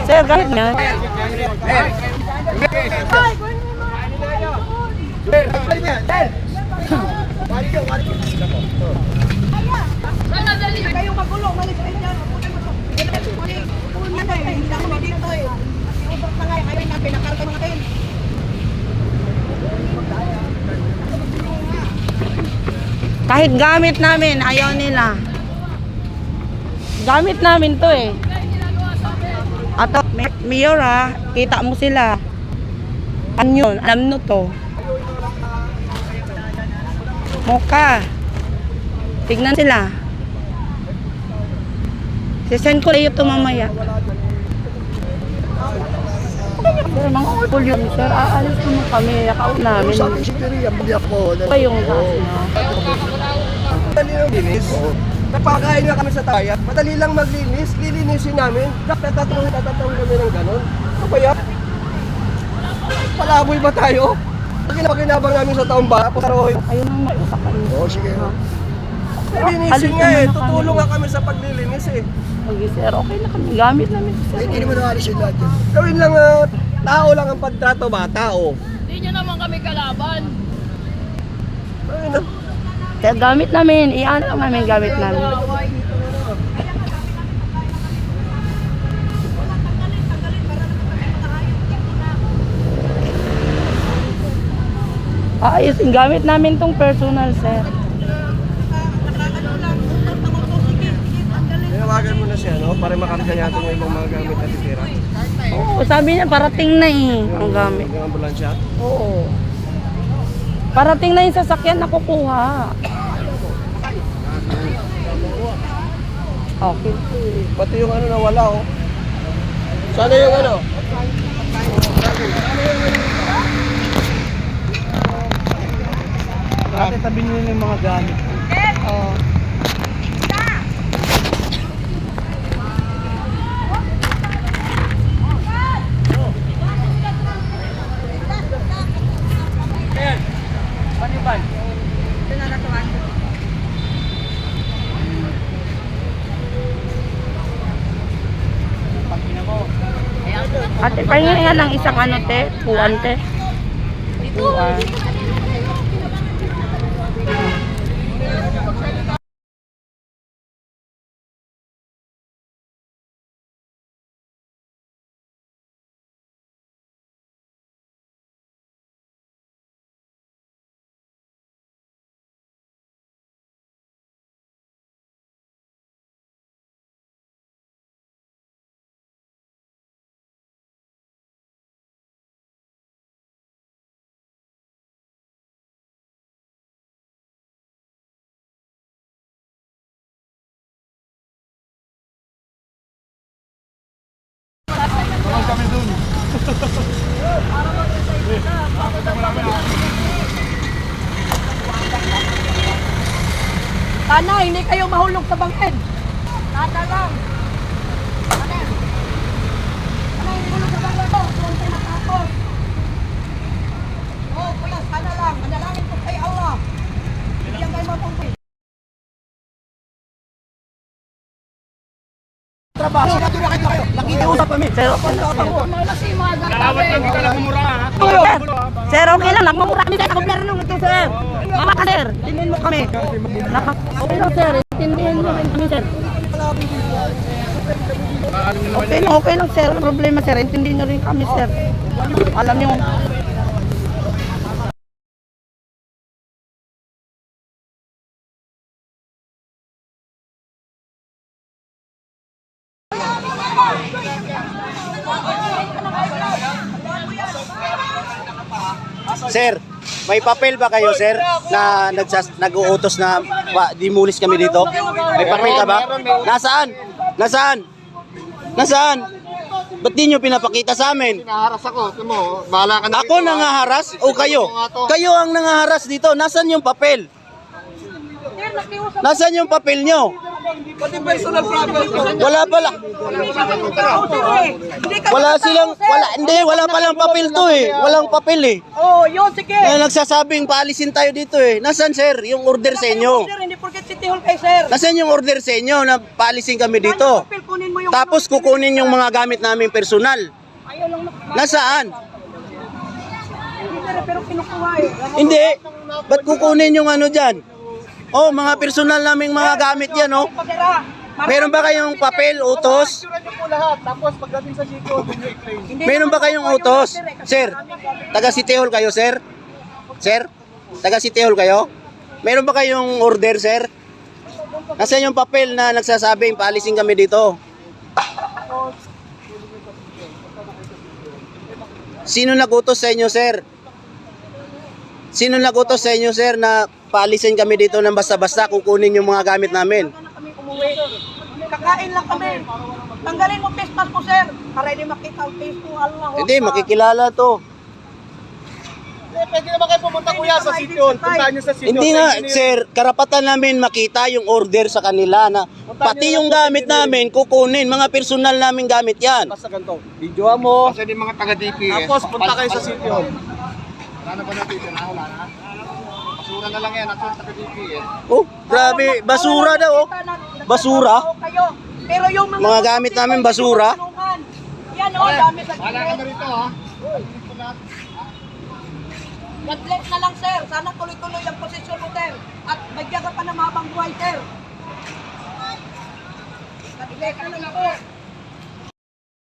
Sir, kahit na. Kayo magulo, malis kayo dyan. Hindi ako dito eh. Iusap na nga, kayo na pinakarga natin. Kahit gamit namin, ayaw nila. Gamit namin to eh. Ato, Mayor ha, kita mo sila. Ano yun? Alam nyo to. Moka. Tignan sila. Sisend ko kayo ito mamaya. Sir, mga ulpul yun. Sir, aalis naman kami. Yakaw namin. Sa akin si Piri, ang bali ako. Ito yung taas na. Madali lang linis. Napakain nga kami sa taya. Madali lang maglinis. Lilinisin namin. Tatatawin kami ng ganon. Ano ba yan? Palaboy ba tayo? Paginabang namin sa taong ba? Pasarohin. Ayun ang may usapan. Oo, sige. Lilinisin nga eh. Tutulong nga kami sa paglilinis eh. Okay, sir, okay na kami. Gamit namin. Sir. Hindi naman nakalis yung lahat yun. Gawin lang, tao lang ang pagtrato ba? Tao. Hindi nyo naman kami kalaban. Ayun na. Sir, gamit namin. Iyan lang namin gamit namin. Ayos, gamit namin tong personal, sir. Tinawagan mo na siya, no? Para makarga natin yung ibang mga gamit na titira. Oo, sabi niya parating na eh. Ang gamit. Yung ambulansya. Oo. Parating na yung sasakyan na kukuha. Okay. Pati yung ano nawala, oh. Sana yung ano? Ate, tabi nyo yung mga gamit. Oo. Ate, pahinga nga ng isang ano, te. Puwan, te. Puwan. Kami dun. Sana hindi kayo mahulog sa bangked. Sana lang. Sana hindi mahulog sa bangked. Doon tayo matapos. Oh, kuya, sana lang. Manalangin ko kay Allah. Bigyan kayo mapungkit. Trabaho. Nakikiusap kami. Sir, okay lang. Kalawat lang kita nagmumura ha. Sir, okay lang. Nagmamura kami sa gobyerno ito, sir. Mama ka, sir. Tindihin mo kami. Okay lang, sir. Tindihin mo rin kami, sir. Okay lang, sir. Problema, sir. Intindihin nyo rin kami, sir. Alam nyo. Sir, may papel ba kayo, sir, na nag-uutos na dimulis kami dito? May papel ka ba? Nasaan? Nasaan? Nasaan? Ba't di nyo pinapakita sa amin? Naharas ako. Ito mo, bahala ka na. Ako nangaharas o kayo? Kayo ang nangaharas dito. Nasaan yung papel? Nasaan yung papel nyo? Pati personal property. Wala pala. Wala silang, wala palang papel to eh. Walang papel eh. Oh, yun, sige. Kaya nagsasabing paalisin tayo dito eh. Nasaan sir yung order sa inyo? Sir, hindi porket City Hall kay sir. Nasaan yung order sa inyo na paalisin kami dito? Papel, kunin mo yung Tapos kukunin yung mga gamit namin personal. Ayaw lang Nasaan? Hindi, sir, pero kinukuha eh. Hindi. Ba't kukunin yung ano dyan? Oh, mga personal naming mga gamit yan oh. Meron ba kayong papel, utos? Meron ba kayong utos? Sir, taga City Hall kayo, sir? Sir, taga City Hall kayo? Meron ba kayong order, sir? Nasaan yung papel na nagsasabing paalisin kami dito? Sino nagutos sa inyo, sir? Sino nagutos sa inyo, sir, na paalisin kami dito ng basta-basta kukunin yung mga gamit namin? Kami umuwi. Kakain lang kami. Tanggalin mo face mask mo, sir. Para hindi makita ang face mo. Allah. Hindi, makikilala to. Pwede naman kayo pumunta kuya sa sitio. Puntahan nyo sa sitio. Hindi nga, sir, karapatan namin makita yung order sa kanila na pati yung gamit namin kukunin, mga personal namin gamit yan. Basta ganito. Videoan mo. Kasi yung mga taga-DPS. Tapos punta kayo sa sitio. Wala na ba natin? Wala na. Basura na lang yan. At yung taga-DPS. Oh, grabe, basura daw oh. Basura? Kayo. Pero yung Mga gamit namin, basura? Yan o, dami sa Wala ka na rito ha. God bless na lang, sir. Sana tuloy-tuloy ang posisyon mo, sir. At bigyan ka pa ng mabang buhay, sir. God bless na lang po.